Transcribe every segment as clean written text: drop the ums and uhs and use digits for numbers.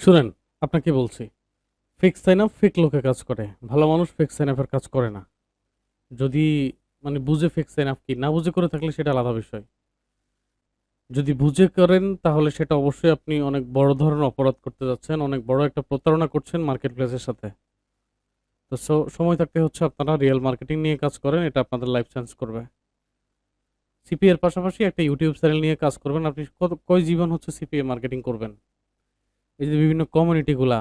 শুনেন, আপনাকে বলছি, ফিক্স সাইন আপ ফেক লোকে কাজ করে। ভালো মানুষ ফিক্স সাইন আপের কাজ করে না। যদি বুঝে ফিক্স সাইন আপ কি, না বুঝে করে থাকলে সেটা আলাদা বিষয়। যদি বুঝে করেন তাহলে সেটা অবশ্যই আপনি অনেক বড় ধরনের অপরাধ করতে যাচ্ছেন, অনেক বড় একটা প্রতারণা করছেন মার্কেট প্লেসের সাথে। তো সময় থাকতে হচ্ছে আপনারা রিয়েল মার্কেটিং নিয়ে কাজ করেন, এটা আপনাদের লাইফ চেঞ্জ করবে। সিপিএ এর পাশাপাশি একটা ইউটিউব চ্যানেল নিয়ে কাজ করবেন। আপনি কয় জীবন হচ্ছে সিপিএ মার্কেটিং করবেন? এই যে বিভিন্ন কমিউনিটিগুলা,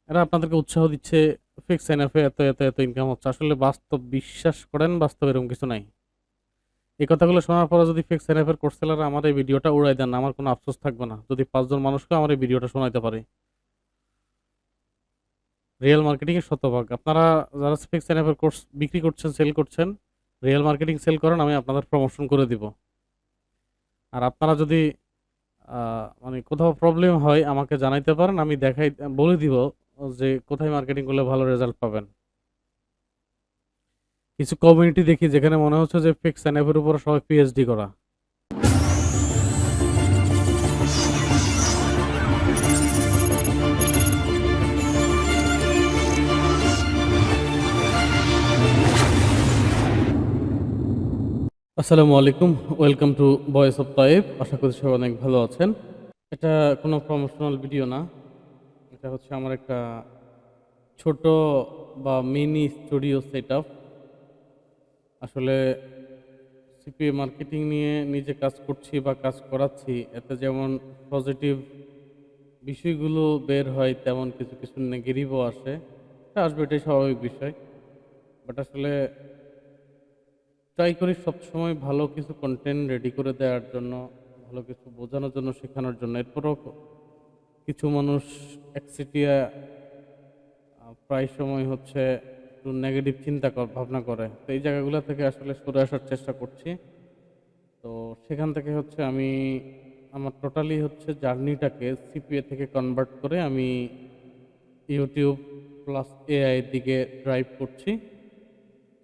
এরা আপনাদেরকে উৎসাহ দিচ্ছে ফিক্স এনএফে এত এত এত ইনকাম হচ্ছে। আসলে বাস্তব বিশ্বাস করেন, বাস্তব এরকম কিছু নাই। এই কথাগুলো শোনার পরে যদি ফিক্স এনএফের কোর্স সেলার আমার এই ভিডিওটা উড়াই দেন, আমার কোনো আফসোস থাকবে না যদি 5 জন মানুষকে আমার এই ভিডিওটা শোনাইতে পারে। রিয়েল মার্কেটিং এর শতভাগ আপনারা যারা ফিক্স এনএফের কোর্স বিক্রি করছেন, সেল করছেন, রিয়েল মার্কেটিং সেল করেন, আমি আপনাদের প্রমোশন করে দিব। আর আপনারা যদি কোথাও প্রবলেম হয় আমাকে জানাইতে পারেন, আমি বলে দিব যে কোথায় মার্কেটিং করলে ভালো রেজাল্ট পাবেন। কিছু কমিউনিটি দেখি যেখানে মনে হচ্ছে যে ফিক্স এনএফের উপর সবাই পিএইচডি করা। আসসালামু আলাইকুম, ওয়েলকাম টু ভয়েস অফ তাইব। আশা করি সবাই অনেক ভালো আছেন। এটা কোনো প্রমোশনাল ভিডিও না, এটা হচ্ছে আমার একটা ছোট বা মিনি স্টুডিও সেট আপ। আসলে সিপিএ মার্কেটিং নিয়ে নিজে কাজ করছি বা কাজ করাচ্ছি, এতে যেমন পজিটিভ বিষয়গুলো বের হয়, তেমন কিছু কিছু নেগেটিভও আসে। এটা আসবে, এটাই স্বাভাবিক বিষয়। বাট আসলে ট্রাই করি সবসময় ভালো কিছু কন্টেন্ট রেডি করে দেওয়ার জন্য, ভালো কিছু বোঝানোর জন্য, শেখানোর জন্য। এরপরও কিছু মানুষ একচেটিয়া প্রায় সময় হচ্ছে একটু নেগেটিভ ভাবনা করে, তো এই জায়গাগুলো থেকে আসলে সরে আসার চেষ্টা করছি। তো সেখান থেকে হচ্ছে আমি আমার টোটালি হচ্ছে জার্নিটাকে সিপিএ থেকে কনভার্ট করে আমি ইউটিউব প্লাস এআই এর দিকে ড্রাইভ করছি।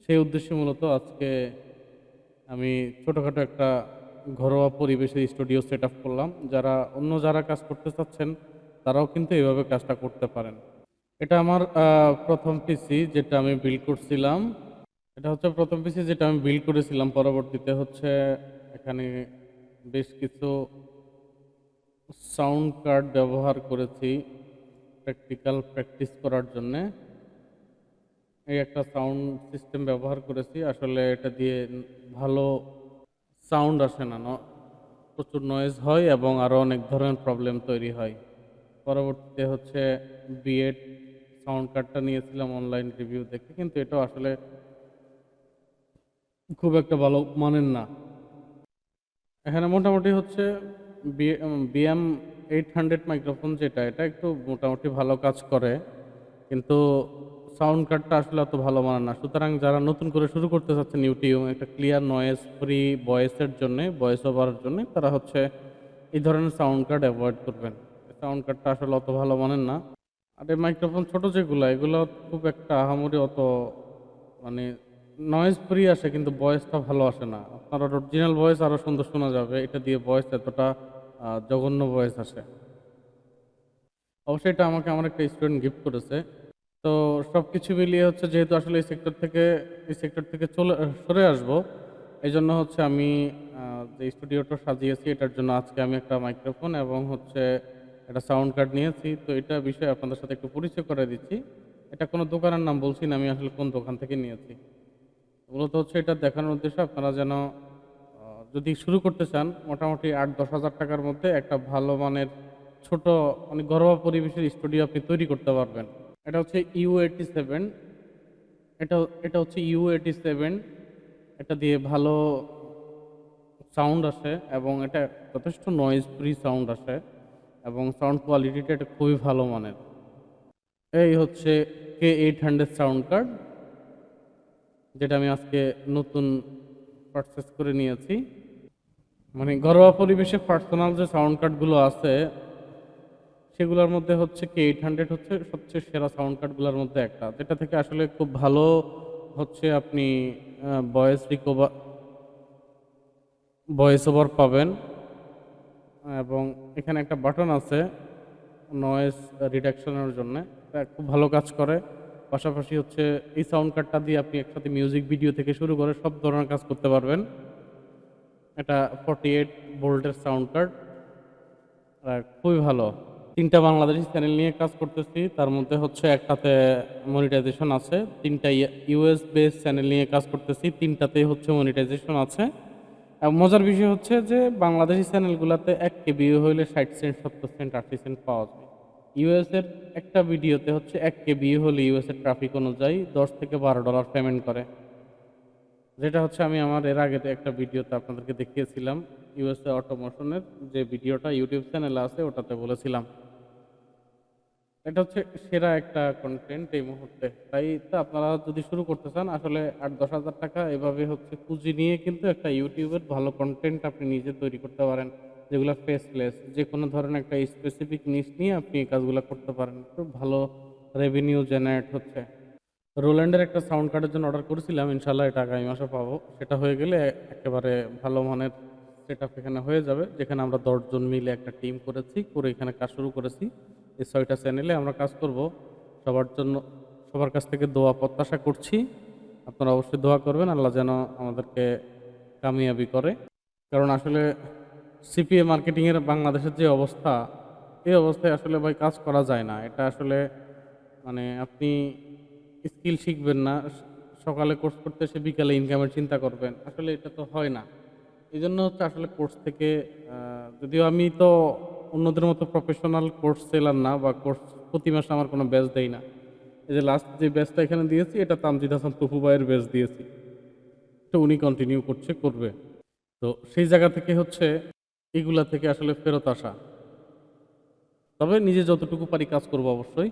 সেই উদ্দেশ্যে মূলত আজকে আমি ছোটোখাটো একটা ঘরোয়া পরিবেশে স্টুডিও সেট আপ করলাম। যারা কাজ করতে চাচ্ছেন তারাও কিন্তু এইভাবে কাজটা করতে পারেন। এটা আমার প্রথম পিসি যেটা আমি বিল্ড করছিলাম। এটা হচ্ছে প্রথম পিসি যেটা আমি বিল্ড করেছিলাম। পরবর্তীতে হচ্ছে এখানে বেশ কিছু সাউন্ড কার্ড ব্যবহার করেছি প্র্যাকটিক্যাল প্র্যাকটিস করার জন্যে। এই একটা সাউন্ড সিস্টেম ব্যবহার করেছি। আসলে এটা দিয়ে ভালো সাউন্ড আসে না, প্রচুর নয়েজ হয় এবং আরও অনেক ধরনের প্রবলেম তৈরি হয়। পরবর্তীতে হচ্ছে বিএড সাউন্ড কার্ডটা নিয়েছিলাম অনলাইন রিভিউ দেখে, কিন্তু এটাও আসলে খুব একটা ভালো মানের না। এখানে মোটামুটি হচ্ছে বিএম 800 মাইক্রোফোন, যেটা এটা একটু মোটামুটি ভালো কাজ করে, কিন্তু সাউন্ড কার্ডটা আসলে অত ভালো মানের না। সুতরাং যারা নতুন করে শুরু করতে চাচ্ছেন ইউটিউব একটা ক্লিয়ার নয়েজ ফ্রি ভয়েসের জন্য, ভয়েস ওভারের জন্য, তারা হচ্ছে এই ধরনের সাউন্ড কার্ড অ্যাভয়েড করবেন। সাউন্ড কার্ডটা আসলে অত ভালো মানের না। আর এই মাইক্রোফোন ছোট যেগুলো, এগুলো খুব একটা আহামরি অত মানে নয়েজ ফ্রি আসে, কিন্তু ভয়েসটা ভালো আসে না। আপনার অরিজিনাল ভয়েস আরও সুন্দর শোনা যাবে, এটা দিয়ে ভয়েস এতটা জঘন্য ভয়েস আসে। অবশ্যই এটা আমাকে আমার একটা স্টুডেন্ট গিফট করেছে। তো সব কিছু মিলিয়ে হচ্ছে, যেহেতু আসলে এই সেক্টর থেকে সরে আসবো, এই জন্য হচ্ছে আমি যে স্টুডিওটা সাজিয়েছি, এটার জন্য আজকে আমি একটা মাইক্রোফোন এবং হচ্ছে একটা সাউন্ড কার্ড নিয়েছি। তো এটা বিষয়ে আপনাদের সাথে একটু পরিচয় করে দিচ্ছি। এটা কোনো দোকানের নাম বলছি না, আমি আসলে কোন দোকান থেকে নিয়েছি। মূলত হচ্ছে এটা দেখানোর উদ্দেশ্যে আপনারা যেন যদি শুরু করতে চান, মোটামুটি 8-10 হাজার টাকার মধ্যে একটা ভালো মানের ছোট ঘরোয়া পরিবেশের স্টুডিও আপনি তৈরি করতে পারবেন। এটা হচ্ছে ইউ87। এটা এটা হচ্ছে ইউ87। এটা দিয়ে ভালো সাউন্ড আসে এবং এটা যথেষ্ট নয়েজ ফ্রি সাউন্ড আসে এবং সাউন্ড কোয়ালিটিটা এটা খুবই ভালো মানের। এই হচ্ছে K800 সাউন্ড কার্ড, যেটা আমি আজকে নতুন পারচেস করে নিয়েছি। ঘরোয়া পরিবেশে পার্সোনাল যে সাউন্ড কার্ডগুলো আছে, সেগুলোর মধ্যে হচ্ছে K800 হচ্ছে সবচেয়ে সেরা সাউন্ড কার্ডগুলোর মধ্যে একটা, যেটা থেকে আসলে খুব ভালো হচ্ছে আপনি ভয়েস ওভার পাবেন। এবং এখানে একটা বাটন আছে, নয়েজ রিডাকশনের জন্য। খুব ভালো কাজ করে। পাশাপাশি হচ্ছে এই সাউন্ড কার্ডটা দিয়ে আপনি একসাথে মিউজিক ভিডিও থেকে শুরু করে সব ধরনের কাজ করতে পারবেন। এটা 48 ভোল্টের সাউন্ড কার্ড, খুবই ভালো। 3টা বাংলাদেশি চ্যানেল নিয়ে কাজ করতেছি, তার মধ্যে হচ্ছে একটাতে মনিটাইজেশন আছে। 3টা ইউএস বেস চ্যানেল নিয়ে কাজ করতেছি, 3টাতেই হচ্ছে মনিটাইজেশন আছে। মজার বিষয় হচ্ছে যে বাংলাদেশি চ্যানেলগুলোতে 1 কেবি হইলে 60 সেন্ট, 70 সেন্ট, 80 সেন্ট পাওয়া যায়। ইউএস এর একটা ভিডিওতে হচ্ছে 1 কেবি হলে ইউএস এর ট্রাফিক অনুযায়ী $10 থেকে $12 পেমেন্ট করে। যেটা হচ্ছে আমি আমার এর আগে একটা ভিডিওতে আপনাদেরকে দেখিয়েছিলাম, ইউএসএ অটোমোশনের যে ভিডিওটা ইউটিউব চ্যানেলে আছে ওটাতে বলেছিলাম। এটা হচ্ছে সেরা একটা কন্টেন্ট এই মুহূর্তে। তাই তো আপনারা যদি শুরু করতে চান, আসলে 8-10 হাজার টাকা এভাবে হচ্ছে পুঁজি নিয়ে কিন্তু একটা ইউটিউবের ভালো কন্টেন্ট আপনি নিজে তৈরি করতে পারেন, যেগুলো ফেসলেস। যে কোনো ধরনের একটা স্পেসিফিক নিশ নিয়ে আপনি এই কাজগুলো করতে পারেন, খুব ভালো রেভিনিউ জেনারেট হচ্ছে। রোল্যান্ডের একটা সাউন্ড কার্ডের জন্য অর্ডার করেছিলাম, ইনশাল্লাহ এটা আগামী মাসে পাবো। সেটা হয়ে গেলে একেবারে ভালো মানের সেট আপ এখানে হয়ে যাবে, যেখানে আমরা 10 জন মিলে একটা টিম করেছি, করে এখানে কাজ শুরু করেছি। এই 6টা চ্যানেলে আমরা কাজ করব। সবার জন্য সবার কাছ থেকে দোয়া প্রত্যাশা করছি। আপনারা অবশ্যই দোয়া করবেন, আল্লাহ যেন আমাদেরকে কামিয়াবি করে। কারণ আসলে সিপিএ মার্কেটিংয়ের বাংলাদেশের যে অবস্থা, এই অবস্থায় আসলে ভাই কাজ করা যায় না। এটা আসলে মানে আপনি স্কিল শিখবেন না, সকালে কোর্স করতে এসে বিকালে ইনকামের চিন্তা করবেন, আসলে এটা তো হয় না। এই জন্য হচ্ছে আসলে কোর্স থেকে, যদিও আমি তো অন্যদের মতো প্রফেশনাল কোর্স সেলার না, বা কোর্স প্রতি মাসে আমার কোনো ব্যাচ দেই না। এই যে লাস্ট যে ব্যাচটা এখানে দিয়েছি, এটা তামজিদ হাসান তপু ভাইয়ের ব্যাচ দিয়েছি, তো উনি কন্টিনিউ করবে। তো সেই জায়গা থেকে হচ্ছে এগুলা থেকে আসলে ফেরত আসা। তবে নিজে যতটুকু পারি কাজ করবো অবশ্যই।